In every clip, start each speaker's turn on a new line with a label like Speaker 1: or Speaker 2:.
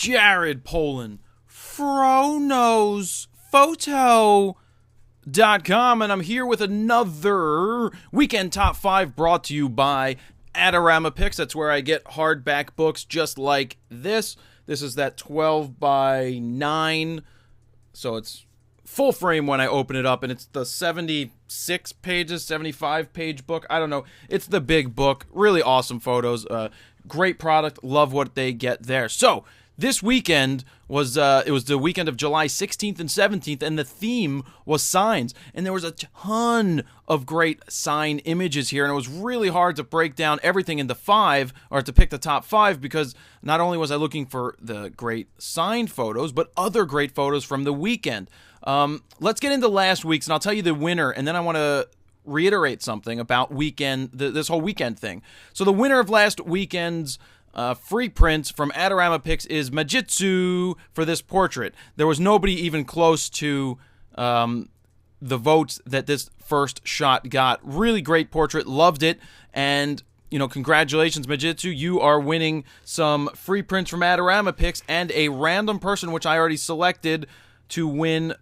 Speaker 1: Jared Polin, FroKnowsPhoto.com, and I'm here with another Weekend Top 5 brought to you by Adorama Picks. That's where I get hardback books just like this. This is that 12 by 9, so it's full frame when I open it up, and it's the 76 pages, 75 page book. I don't know. It's the big book. Really awesome photos. Great product. Love what they get there. So this weekend was it was the weekend of July 16th and 17th, and the theme was signs. And there was a ton of great sign images here, and it was really hard to break down everything into 5, or to pick the top 5, because not only was I looking for the great sign photos, but other great photos from the weekend. Let's get into last week's, and I'll tell you the winner, and then I want to reiterate something about this whole weekend thing. So the winner of last weekend's free prints from Adorama Picks is Majitsu for this portrait. There was nobody even close to the votes that this first shot got. Really great portrait. Loved it. And, you know, congratulations, Majitsu. You are winning some free prints from Adorama Picks and a random person, which I already selected, to win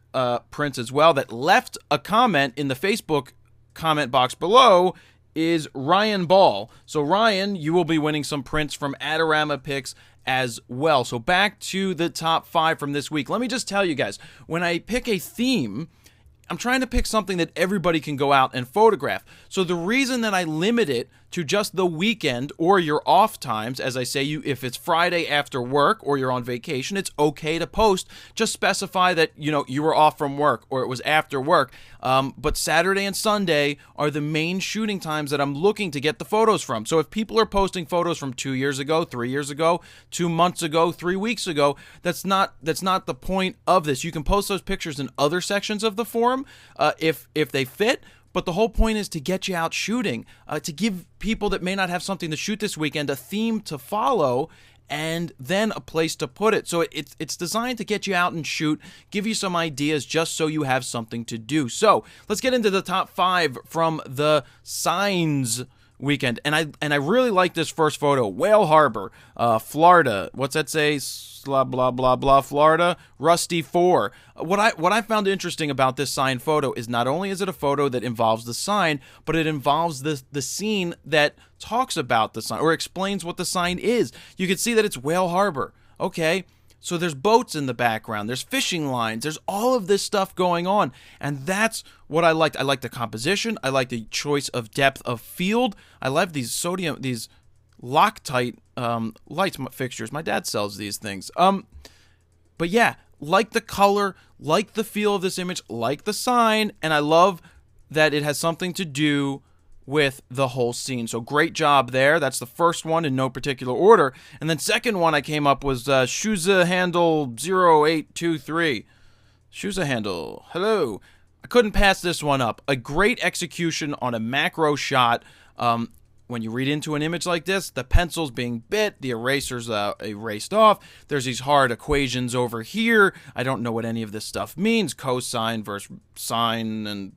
Speaker 1: prints as well, that left a comment in the Facebook comment box below is Ryan Ball. So Ryan, you will be winning some prints from Adorama Picks as well. So back to the top 5 from this week. Let me just tell you guys, when I pick a theme, I'm trying to pick something that everybody can go out and photograph. So the reason that I limit it to just the weekend or your off times, as I say, if it's Friday after work or you're on vacation, it's okay to post. Just specify that, you know, you were off from work or it was after work. But Saturday and Sunday are the main shooting times that I'm looking to get the photos from. So if people are posting photos from 2 years ago, 3 years ago, 2 months ago, 3 weeks ago, that's not the point of this. You can post those pictures in other sections of the forum if they fit. But the whole point is to get you out shooting, to give people that may not have something to shoot this weekend a theme to follow, and then a place to put it. So it's designed to get you out and shoot, give you some ideas just so you have something to do. So let's get into the top 5 from the signs weekend. And I really like this first photo. Whale Harbor, Florida. What's that say? Blah blah blah blah. Florida. Rusty 4. What I found interesting about this sign photo is not only is it a photo that involves the sign, but it involves the scene that talks about the sign or explains what the sign is. You can see that it's Whale Harbor. Okay. So there's boats in the background, there's fishing lines, there's all of this stuff going on, and that's what I liked. I like the composition, I like the choice of depth of field, I love these Loctite light fixtures. My dad sells these things. But yeah, like the color, like the feel of this image, like the sign, and I love that it has something to do with the whole scene. So great job there. That's the first one in no particular order. And then second one I came up was Shuza Handle 0823. Shuza Handle, hello. I couldn't pass this one up. A great execution on a macro shot. When you read into an image like this, the pencil's being bit, the eraser's erased off, there's these hard equations over here. I don't know what any of this stuff means. Cosine versus sine and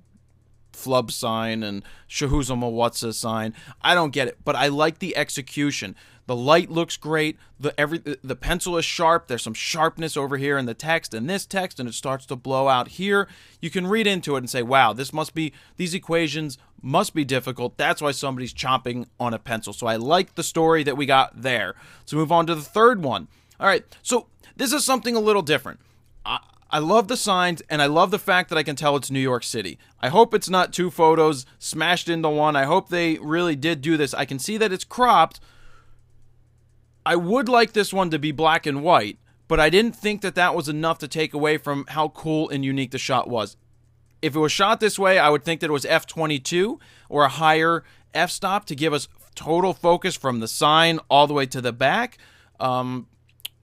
Speaker 1: flub sign and Shahuzamawatsa sign. I don't get it, but I like the execution. The light looks great. The pencil is sharp. There's some sharpness over here in the text and this text, and it starts to blow out here. You can read into it and say, wow, these equations must be difficult. That's why somebody's chomping on a pencil. So I like the story that we got there. So move on to the third one. All right, so this is something a little different. I love the signs, and I love the fact that I can tell it's New York City. I hope it's not 2 photos smashed into one. I hope they really did do this. I can see that it's cropped. I would like this one to be black and white, but I didn't think that was enough to take away from how cool and unique the shot was. If it was shot this way, I would think that it was f/22 or a higher f-stop to give us total focus from the sign all the way to the back.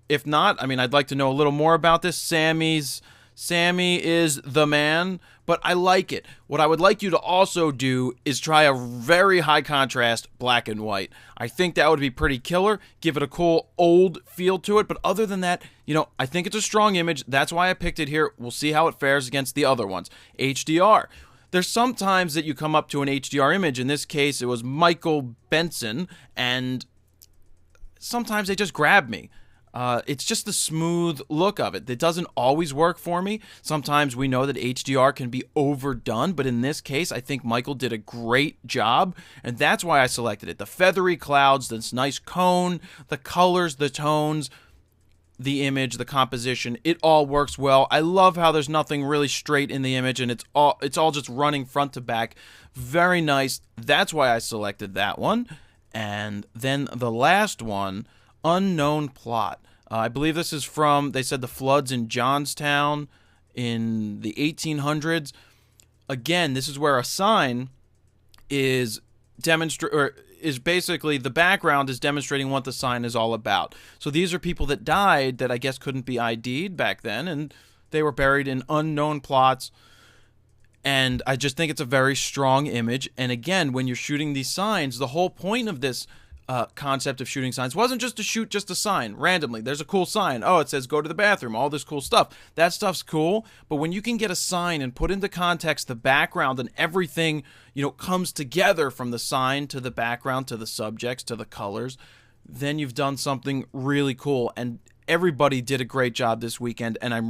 Speaker 1: If not, I mean, I'd like to know a little more about this. Sammy is the man, but I like it. What I would like you to also do is try a very high contrast black and white. I think that would be pretty killer. Give it a cool old feel to it. But other than that, you know, I think it's a strong image. That's why I picked it here. We'll see how it fares against the other ones. HDR. There's some times that you come up to an HDR image. In this case, it was Michael Benson, and sometimes they just grab me. It's just the smooth look of it. It doesn't always work for me. Sometimes we know that HDR can be overdone, but in this case, I think Michael did a great job, and that's why I selected it. The feathery clouds, this nice cone, the colors, the tones, the image, the composition, it all works well. I love how there's nothing really straight in the image, and it's all just running front to back. Very nice. That's why I selected that one. And then the last one, Unknown Plot. I believe this is from, they said, the floods in Johnstown in the 1800s. Again, this is where a sign is basically the background is demonstrating what the sign is all about. So these are people that died that I guess couldn't be ID'd back then, and they were buried in unknown plots. And I just think it's a very strong image. And again, when you're shooting these signs, the whole point of this concept of shooting signs wasn't just to shoot just a sign randomly. There's a cool sign. Oh, it says go to the bathroom. All this cool stuff. That stuff's cool. But when you can get a sign and put into context the background and everything, comes together from the sign to the background to the subjects to the colors, then you've done something really cool. And everybody did a great job this weekend, and it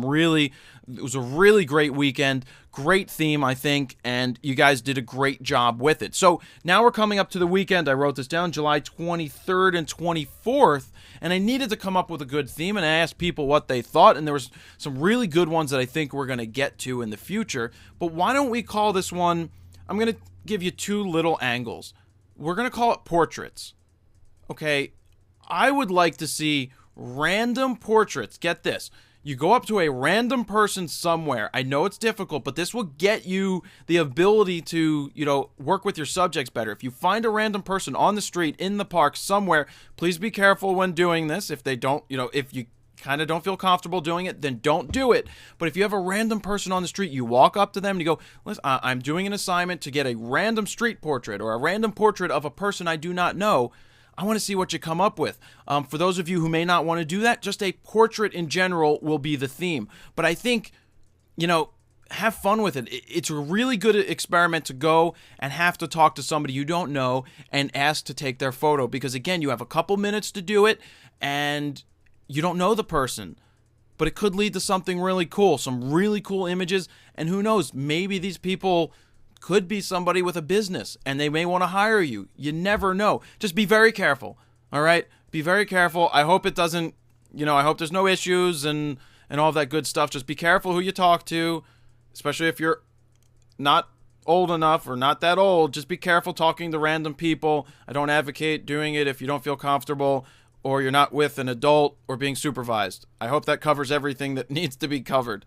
Speaker 1: was a really great weekend, great theme, I think, and you guys did a great job with it. So now we're coming up to the weekend. I wrote this down, July 23rd and 24th, and I needed to come up with a good theme, and I asked people what they thought, and there was some really good ones that I think we're going to get to in the future. But why don't we call this one, I'm going to give you two little angles. We're going to call it portraits. Okay, I would like to see random portraits. Get this. You go up to a random person somewhere. I know it's difficult, but this will get you the ability to, work with your subjects better. If you find a random person on the street, in the park, somewhere, please be careful when doing this. If they don't, if you kind of don't feel comfortable doing it, then don't do it. But if you have a random person on the street, you walk up to them and you go, listen, I'm doing an assignment to get a random street portrait or a random portrait of a person I do not know. I want to see what you come up with. For those of you who may not want to do that, just a portrait in general will be the theme. But I think, have fun with it. It's a really good experiment to go and have to talk to somebody you don't know and ask to take their photo. Because, again, you have a couple minutes to do it, and you don't know the person. But it could lead to something really cool, some really cool images. And who knows, maybe these people could be somebody with a business and they may want to hire you. You never know. Just be very careful. All right? Be very careful. I hope it doesn't, I hope there's no issues and all that good stuff. Just be careful who you talk to, especially if you're not old enough or not that old. Just be careful talking to random people. I don't advocate doing it if you don't feel comfortable or you're not with an adult or being supervised. I hope that covers everything that needs to be covered.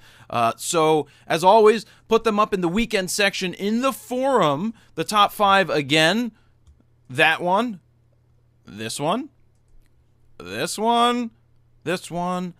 Speaker 1: So, as always, put them up in the weekend section in the forum. The top 5 again. That one, this one, this one, this one,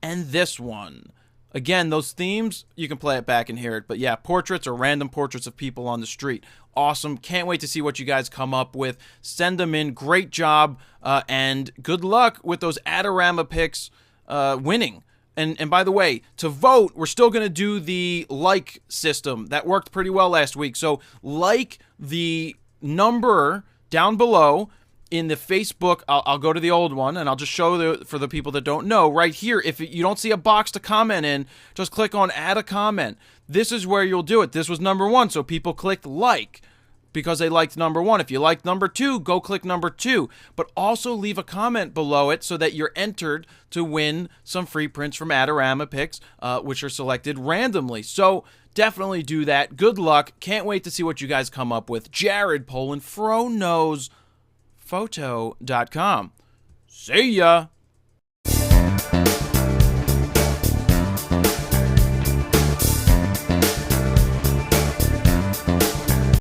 Speaker 1: and this one. Again, those themes, you can play it back and hear it. But yeah, portraits or random portraits of people on the street. Awesome. Can't wait to see what you guys come up with. Send them in. Great job. And good luck with those Adorama picks winning. And by the way, to vote, we're still going to do the like system. That worked pretty well last week. So like the number down below in the Facebook. I'll go to the old one and I'll just show for the people that don't know right here. If you don't see a box to comment in, just click on add a comment. This is where you'll do it. This was number 1, so people clicked like because they liked number 1. If you liked number 2, go click number 2. But also leave a comment below it so that you're entered to win some free prints from Adorama Picks, which are selected randomly. So definitely do that. Good luck. Can't wait to see what you guys come up with. Jared Polin, FroKnowsPhoto.com. See ya!